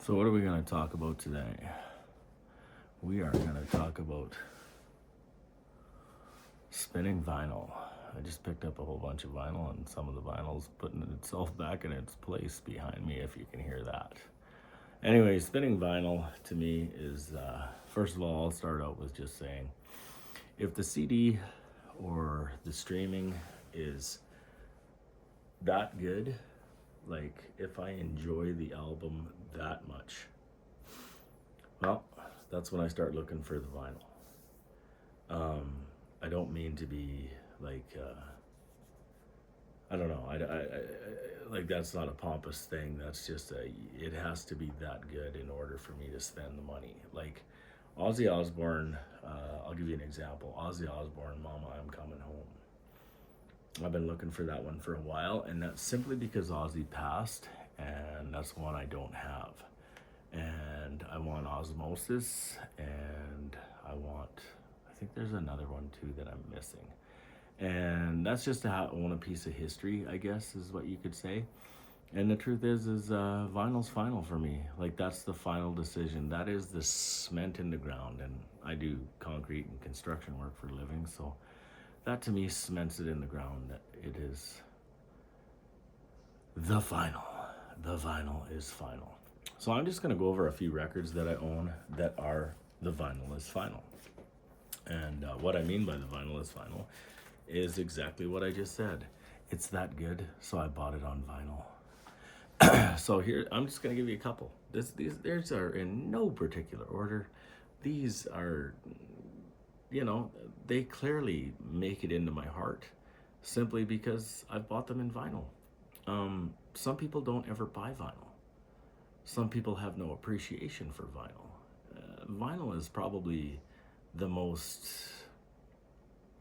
So what are we going to talk about today? We are going to talk about spinning vinyl. I just picked up a whole bunch of vinyl, and some of the vinyl's putting itself back in its place behind me, if you can hear that. Anyway, spinning vinyl to me is, first of all, I'll start out with just saying, if the CD or the streaming is that good, like if I enjoy the album that much, well, that's when I start looking for the vinyl. I don't mean to be like, I don't know, I like that's not a pompous thing. That's just it has to be that good in order for me to spend the money. Like Ozzy Osbourne, I'll give you an example. Ozzy Osbourne, Mama, I'm Coming Home. I've been looking for that one for a while, and that's simply because Ozzy passed, and that's one I don't have. And I want Osmosis, and I think there's another one too that I'm missing. And that's just to own a piece of history, I guess, is what you could say. And the truth is vinyl's final for me. Like, that's the final decision. That is the cement in the ground. And I do concrete and construction work for a living, so that to me cements it in the ground that it is the final. The vinyl is final. So I'm just going to go over a few records that I own that are the vinyl is final. And what I mean by the vinyl is final is exactly what I just said. It's that good, so I bought it on vinyl. So here, I'm just going to give you a couple. These are in no particular order. These are, they clearly make it into my heart simply because I've bought them in vinyl. Some people don't ever buy vinyl. Some people have no appreciation for vinyl. Vinyl is probably the most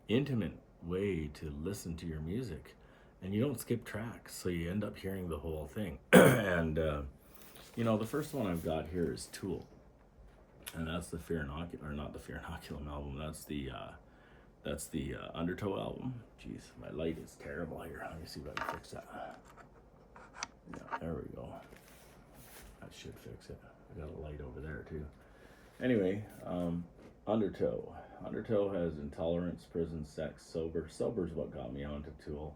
intimate way to listen to your music, and you don't skip tracks, so you end up hearing the whole thing. And the first one I've got here is Tool, and that's the Fear Inoculum, or not the Fear Inoculum album. That's the Undertow album. Jeez, my light is terrible here. Let me see if I can fix that. Yeah, there we go. That should fix it. I got a light over there too. Anyway, Undertow. Undertow has Intolerance, Prison, Sex, Sober. Sober's what got me onto Tool.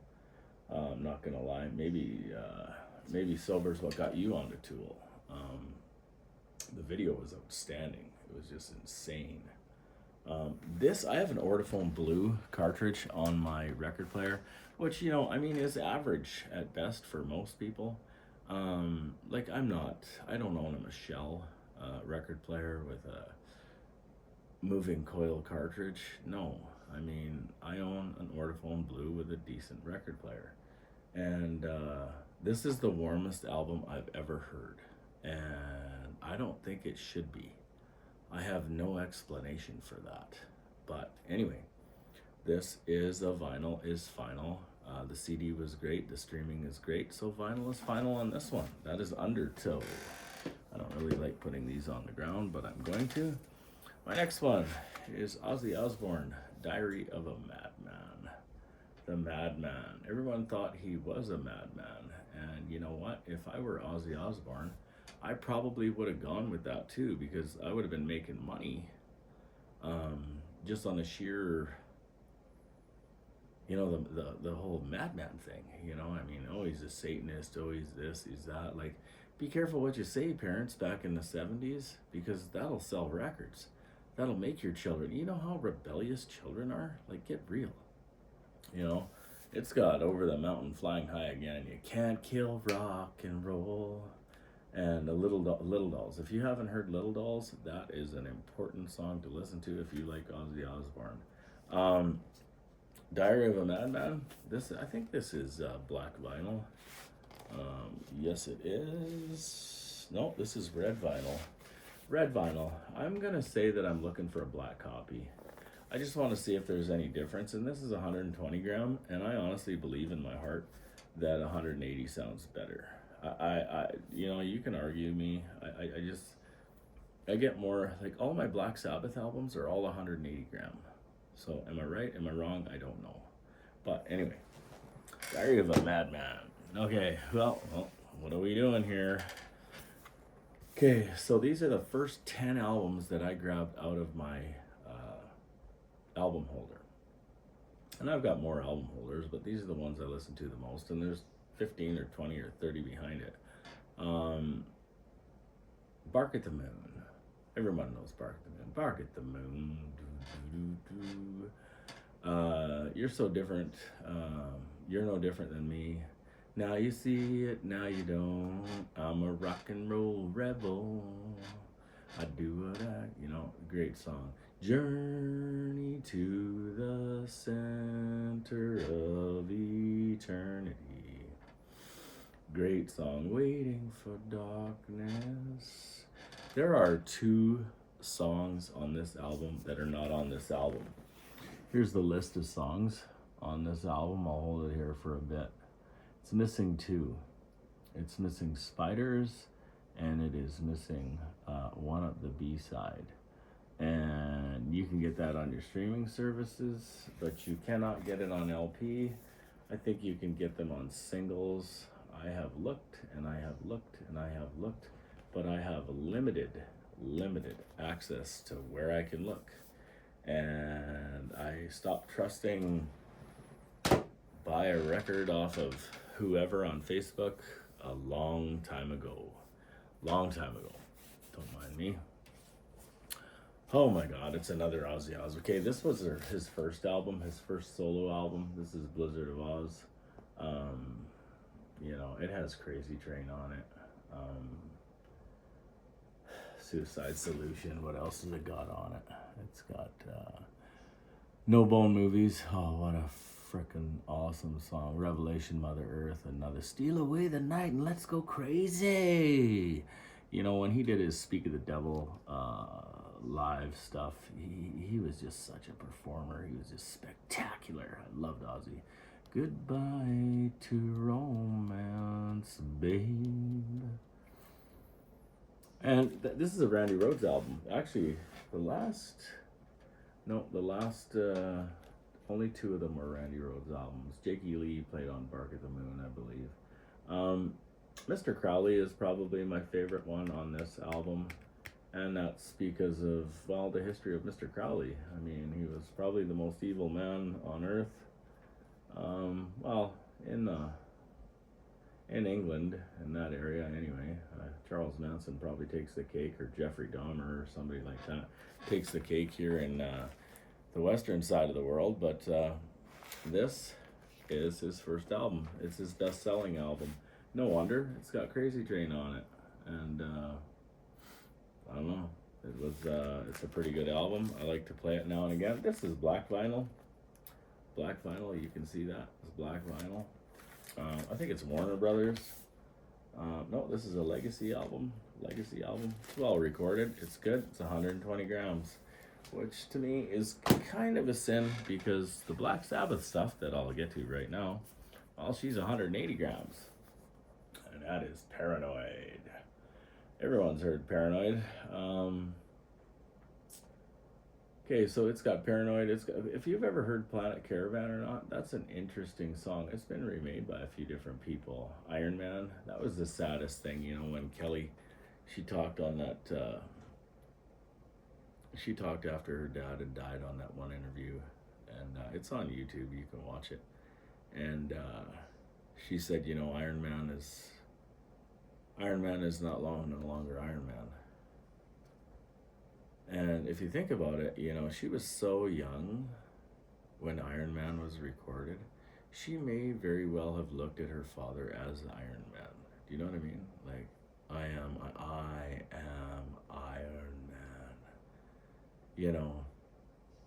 I'm not gonna lie. Maybe Sober's what got you onto Tool. The video was outstanding. It was just insane. I have an Ortophone Blue cartridge on my record player, which is average at best for most people. I don't own a Michelle record player with a moving coil cartridge. No, I own an Ortophone Blue with a decent record player, and this is the warmest album I've ever heard, and I don't think it should be. I have no explanation for that, but anyway, this is a vinyl is final. The CD was great, the streaming is great, so vinyl is final on this one. That is Undertow. I don't really like putting these on the ground, but I'm going to. My next one is Ozzy Osbourne, Diary of a Madman. The Madman. Everyone thought he was a madman, and you know what? If I were Ozzy Osbourne, I probably would have gone with that too, because I would have been making money just on the sheer, the whole madman thing. He's a Satanist, he's this, he's that. Like, be careful what you say, parents, back in the 70s, because that'll sell records. That'll make your children. You know how rebellious children are? Like, get real. It's got Over the Mountain, Flying High Again, You Can't Kill Rock and Roll, and Little Dolls. If you haven't heard Little Dolls, that is an important song to listen to if you like Ozzy Osbourne. Diary of a Madman. I think this is black vinyl. Yes, it is. No, this is red vinyl. Red vinyl. I'm going to say that I'm looking for a black copy. I just want to see if there's any difference. And this is 120 gram, and I honestly believe in my heart that 180 sounds better. You can argue me. I get more, like, all my Black Sabbath albums are all 180 gram. So am I right? Am I wrong? I don't know. But anyway, Diary of a Madman. Okay, well, what are we doing here? Okay, so these are the first 10 albums that I grabbed out of my album holder. And I've got more album holders, but these are the ones I listen to the most. And there's 15 or 20 or 30 behind it. Bark at the Moon. Everyone knows Bark at the Moon. Bark at the Moon. You're so different. You're no different than me. Now you see it, now you don't. I'm a rock and roll rebel. I do what great song. Journey to the center of eternity. Great song. Waiting for darkness. There are 2 songs on this album that are not on this album. Here's the list of songs on this album. I'll hold it here for a bit. It's missing 2. It's missing Spiders, and it is missing one of the B-side. And you can get that on your streaming services, but you cannot get it on LP. I think you can get them on singles. I have looked, and I have looked, and I have looked, but I have limited access to where I can look. And I stopped trusting buy a record off of whoever on Facebook a long time ago. Don't mind me. Oh my God, it's another Ozzy Oz. Okay, this was his first album, his first solo album. This is Blizzard of Oz. It has Crazy Train on it. Suicide Solution. What else has it got on it? It's got No Bone Movies. Oh, what a freaking awesome song. Revelation, Mother Earth, another Steal Away the Night and Let's Go Crazy. When he did his Speak of the Devil live stuff, he was just such a performer. He was just spectacular. I loved Ozzy. Goodbye to romance, babe. And this is a Randy Rhoads album. Actually, the last only 2 of them were Randy Rhoads albums. Jake E. Lee played on Bark at the Moon, I believe. Mr. Crowley is probably my favorite one on this album. And that's because of, the history of Mr. Crowley. I mean, he was probably the most evil man on earth. In England, in that area anyway. Charles Manson probably takes the cake, or Jeffrey Dahmer or somebody like that takes the cake here in the western side of the world. But this is his first album. It's his best-selling album. No wonder. It's got Crazy Train on it. And I don't know. It's a pretty good album. I like to play it now and again. This is black vinyl. Black vinyl, you can see that. It's black vinyl. I think it's Warner Brothers. No, this is a Legacy album. It's well recorded. It's good. It's 120 grams, which to me is kind of a sin, because the Black Sabbath stuff that I'll get to right now, she's 180 grams. And that is Paranoid. Everyone's heard Paranoid. Okay, so it's got Paranoid. If you've ever heard Planet Caravan or not, that's an interesting song. It's been remade by a few different people. Iron Man, that was the saddest thing, when Kelly, she talked on that, she talked after her dad had died on that one interview, and it's on YouTube, you can watch it. And she said, Iron Man is no longer Iron Man. And if you think about it, she was so young when Iron Man was recorded. She may very well have looked at her father as Iron Man. Do you know what I mean? Like, I am Iron Man.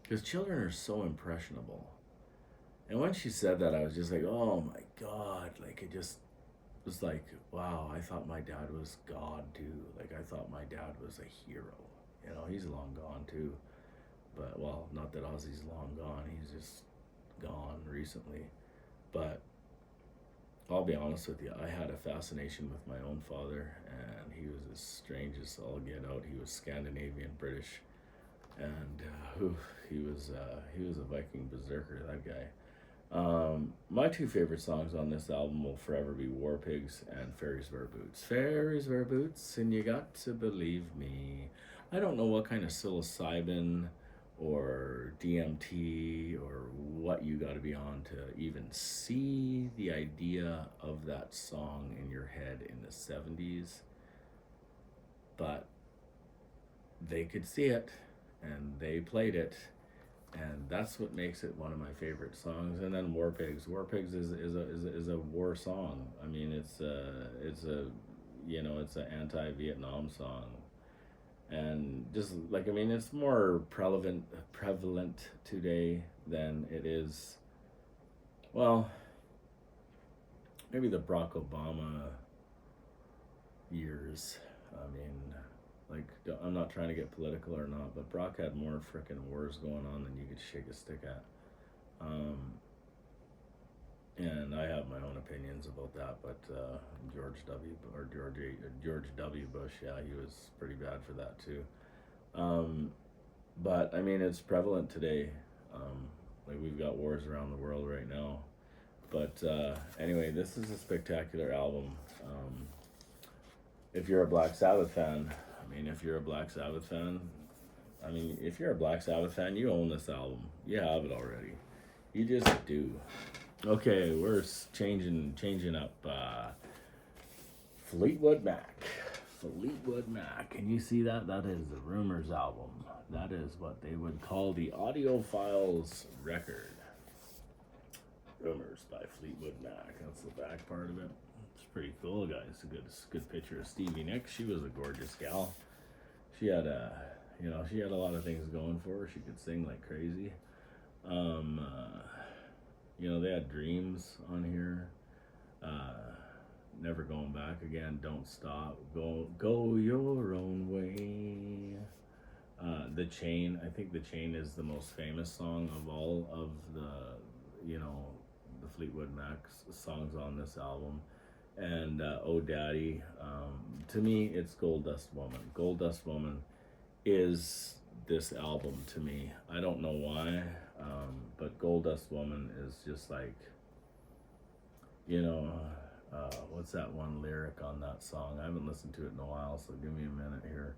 Because children are so impressionable. And when she said that, I was just like, oh my God. Like, it just was like, wow, I thought my dad was God too. Like, I thought my dad was a hero. He's long gone too. But, not that Ozzy's long gone. He's just gone recently. But I'll be honest with you, I had a fascination with my own father, and he was as strange as all get out. He was Scandinavian British, and he was a Viking berserker, that guy. My two favorite songs on this album will forever be War Pigs and Fairies Wear Boots. Fairies wear boots, and you got to believe me. I don't know what kind of psilocybin or DMT or what you got to be on to even see the idea of that song in your head in the 70s, but they could see it and they played it, and that's what makes it one of my favorite songs. And then War Pigs. War Pigs is a war song. I mean, it's a it's an anti-Vietnam song, and just like, I mean, it's more prevalent today than it is. Well, maybe the Barack Obama years. I mean, like, I'm not trying to get political or not, but Brock had more frickin' wars going on than you could shake a stick at. And I have my own opinions about that, but George W. Bush, yeah, he was pretty bad for that too. But I mean, it's prevalent today. Like, we've got wars around the world right now. But anyway, this is a spectacular album. If you're a Black Sabbath fan, if you're a Black Sabbath fan, you own this album. You have it already. You just do. Okay, we're changing up. Fleetwood Mac. Fleetwood Mac. Can you see that? That is the Rumors album. That is what they would call the Audiophiles record. Rumors by Fleetwood Mac. That's the back part of it. It's pretty cool, guys. It's a good picture of Stevie Nicks. She was a gorgeous gal. She had a lot of things going for her. She could sing like crazy. They had Dreams on here. Never Going Back Again. Don't Stop. Go your own way. The Chain. I think The Chain is the most famous song of all of the Fleetwood Mac songs on this album. And Oh Daddy. To me, it's Gold Dust Woman. Gold Dust Woman is this album to me. I don't know why, but Gold Dust Woman is just like, what's that one lyric on that song? I haven't listened to it in a while, so give me a minute here.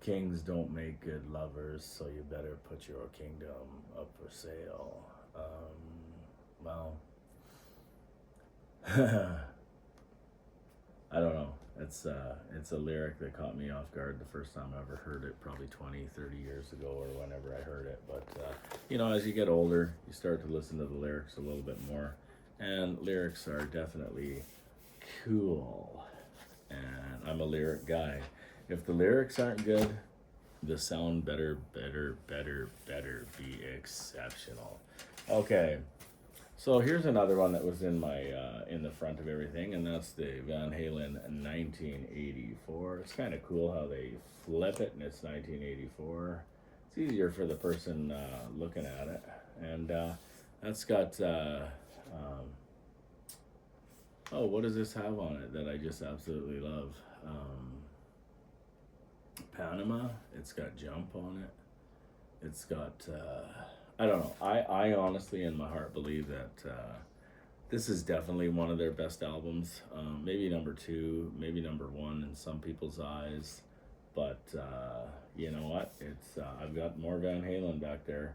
Kings don't make good lovers, so you better put your kingdom up for sale. I don't know. It's a lyric that caught me off guard the first time I ever heard it, probably 20, 30 years ago or whenever I heard it. But, as you get older, you start to listen to the lyrics a little bit more. And lyrics are definitely cool. And I'm a lyric guy. If the lyrics aren't good, the sound better be exceptional. Okay. So here's another one that was in my in the front of everything, and that's the Van Halen 1984. It's kind of cool how they flip it, and it's 1984. It's easier for the person looking at it, and that's got. What does this have on it that I just absolutely love? Panama. It's got Jump on it. It's got. I don't know. I honestly, in my heart, believe that this is definitely one of their best albums. Maybe number 2, maybe number 1 in some people's eyes. But you know what? It's I've got more Van Halen back there,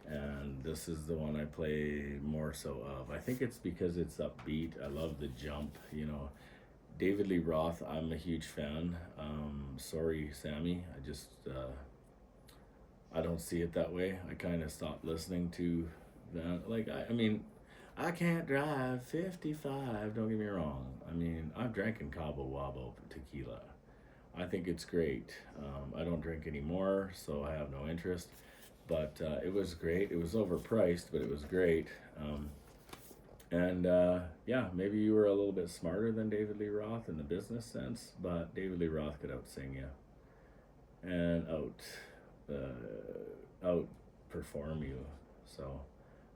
and this is the one I play more so of. I think it's because it's upbeat. I love the jump. David Lee Roth, I'm a huge fan. Sorry, Sammy. I don't see it that way. I kind of stopped listening to that. Like, I can't drive 55. Don't get me wrong. I've drank in Cabo Wabo tequila. I think it's great. I don't drink anymore, so I have no interest. But it was great. It was overpriced, but it was great. Maybe you were a little bit smarter than David Lee Roth in the business sense, but David Lee Roth could out-sing you and outperform you. So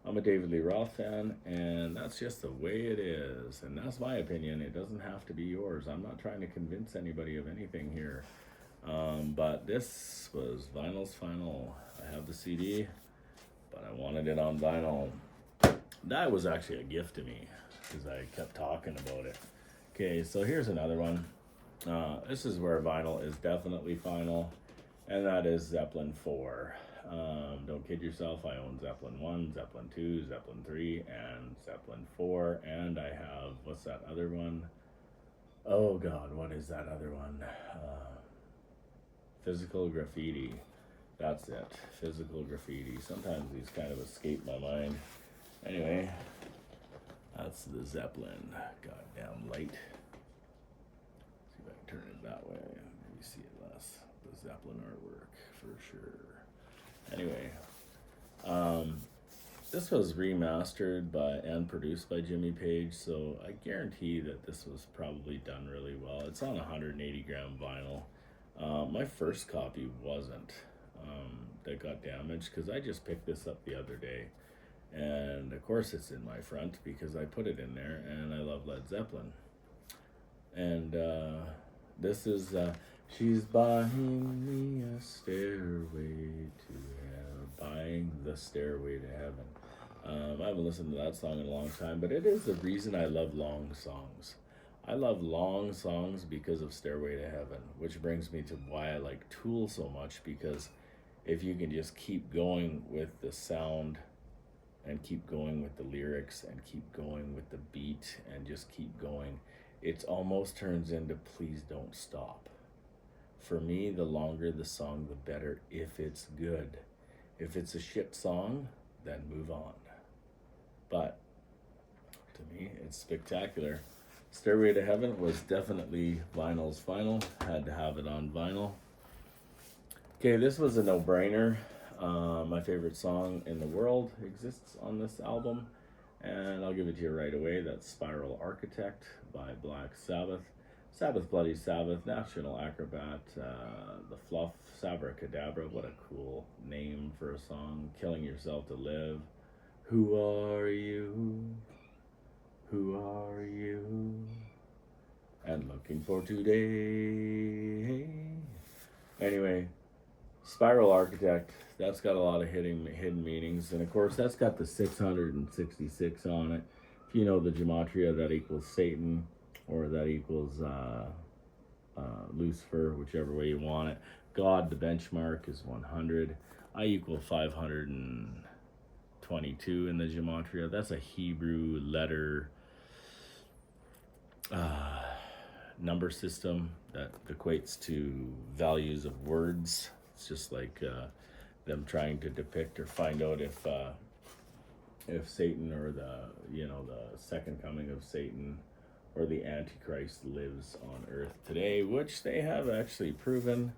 I'm a David Lee Roth fan, and that's just the way it is, and that's my opinion. It doesn't have to be yours. I'm not trying to convince anybody of anything here, but this was Vinyl's Final. I have the CD, but I wanted it on vinyl. That was actually a gift to me because I kept talking about it. Okay, so here's another one. This is where vinyl is definitely final, and that is Zeppelin 4. Don't kid yourself, I own Zeppelin 1, Zeppelin 2, Zeppelin 3, and Zeppelin 4, and I have, what's that other one? Oh God, what is that other one? Physical Graffiti. That's it, Physical Graffiti. Sometimes these kind of escape my mind. Anyway, that's the Zeppelin. Goddamn light. See if I can turn it that way. Maybe see it less. The Zeppelin artwork for sure. Anyway, this was remastered by and produced by Jimmy Page, so I guarantee that this was probably done really well. It's on 180 gram vinyl. My first copy wasn't. That got damaged because I just picked this up the other day. And of course it's in my front because I put it in there, and I love Led Zeppelin. And this is she's buying me a stairway to heaven, buying the stairway to heaven. I haven't listened to that song in a long time, but it is the reason I love long songs. I love long songs because of Stairway to Heaven, which brings me to why I like Tool so much, because if you can just keep going with the sound and keep going with the lyrics and keep going with the beat and just keep going, it almost turns into Please Don't Stop. For me, the longer the song, the better if it's good. If it's a shit song, then move on. But to me, it's spectacular. Stairway to Heaven was definitely vinyl's final. Had to have it on vinyl. Okay, this was a no-brainer. My favorite song in the world exists on this album, and I'll give it to you right away. That's Spiral Architect by Black Sabbath. Sabbath Bloody Sabbath, National Acrobat, The Fluff, Sabracadabra. What a cool name for a song. Killing Yourself to Live. Who are you? Who are you? And Looking for Today. Anyway, Spiral Architect, that's got a lot of hidden meanings. And of course, that's got the 666 on it. If you know the gematria, that equals Satan, or that equals Lucifer, whichever way you want it. God, the benchmark, is 100. I equal 522 in the gematria. That's a Hebrew letter number system that equates to values of words. It's just like them trying to depict or find out if Satan, or the second coming of Satan, or the Antichrist lives on Earth today, which they have actually proven.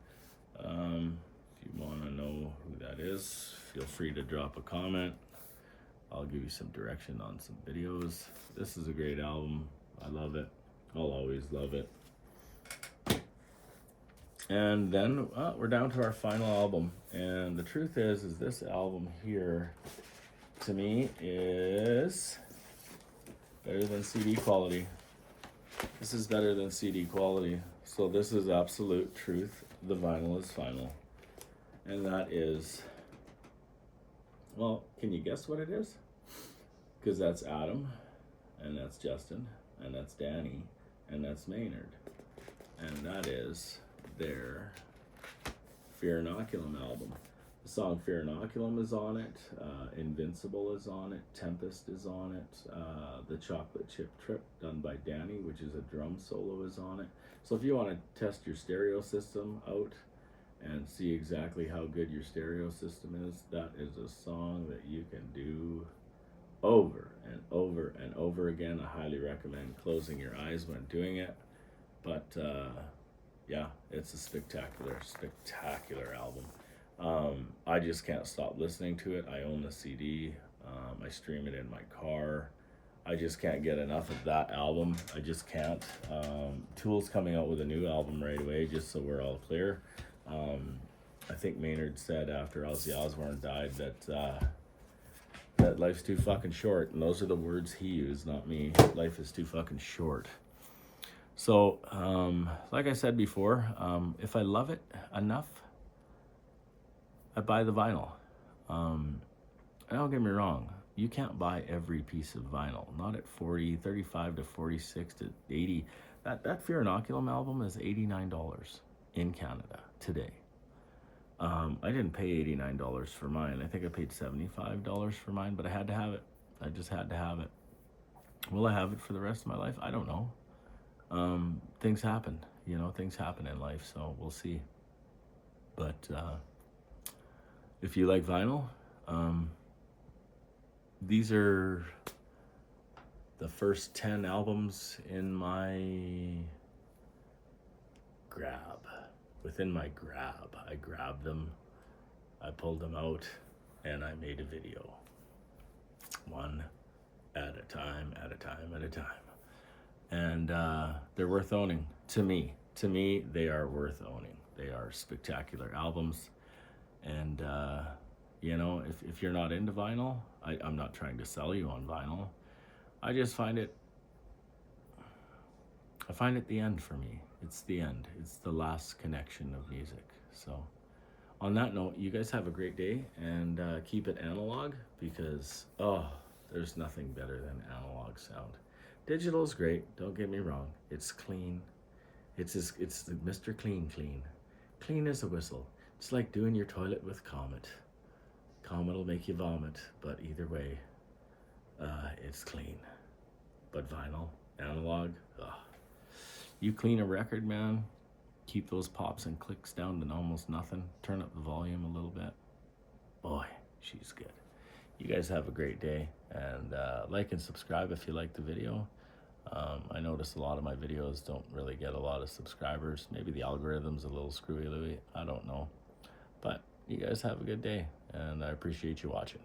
If you want to know who that is, feel free to drop a comment. I'll give you some direction on some videos. This is a great album. I love it. I'll always love it. And then we're down to our final album. And the truth is this album here, to me, is better than CD quality. This is better than CD quality. So this is absolute truth. The vinyl is final. And that is, well, can you guess what it is? Because that's Adam, and that's Justin, and that's Danny, and that's Maynard. And that is their Fear Inoculum album. The song Fear Inoculum is on it, Invincible is on it, Tempest is on it, The Chocolate Chip Trip, done by Danny, which is a drum solo, is on it. So if you want to test your stereo system out and see exactly how good your stereo system is, that is a song that you can do over and over and over again. I highly recommend closing your eyes when doing it. But yeah, it's a spectacular album. I just can't stop listening to it. I own the CD. I stream it in my car. I just can't get enough of that album. I just can't. Tool's coming out with a new album right away, just so we're all clear. I think Maynard said after Ozzy Osbourne died that life's too fucking short, and those are the words he used, not me. Life is too fucking short. So, like I said before, if I love it enough, I buy the vinyl. don't get me wrong, you can't buy every piece of vinyl. Not at 40, 35 to 46 to 80. That Fear Inoculum album is $89 in Canada today. I didn't pay $89 for mine. I think I paid $75 for mine, but I had to have it. I just had to have it. Will I have it for the rest of my life? I don't know. Things happen, things happen in life, so we'll see. But if you like vinyl, these are the first 10 albums in my grab. Within my grab, I grabbed them, I pulled them out, and I made a video. One at a time, at a time, at a time. And they're worth owning to me. To me, they are worth owning. They are spectacular albums. And, if you're not into vinyl, I'm not trying to sell you on vinyl. I just find it the end for me. It's the end. It's the last connection of music. So on that note, you guys have a great day, and keep it analog, because, there's nothing better than analog sound. Digital is great, don't get me wrong. It's clean. It's the Mr. Clean. Clean as a whistle. It's like doing your toilet with Comet. Comet will make you vomit, but either way, it's clean. But vinyl, analog, you clean a record, man, keep those pops and clicks down to almost nothing, turn up the volume a little bit. Boy, she's good. You guys have a great day, and like and subscribe if you like the video. I notice a lot of my videos don't really get a lot of subscribers. Maybe the algorithm's a little screwy, I don't know. But you guys have a good day, and I appreciate you watching.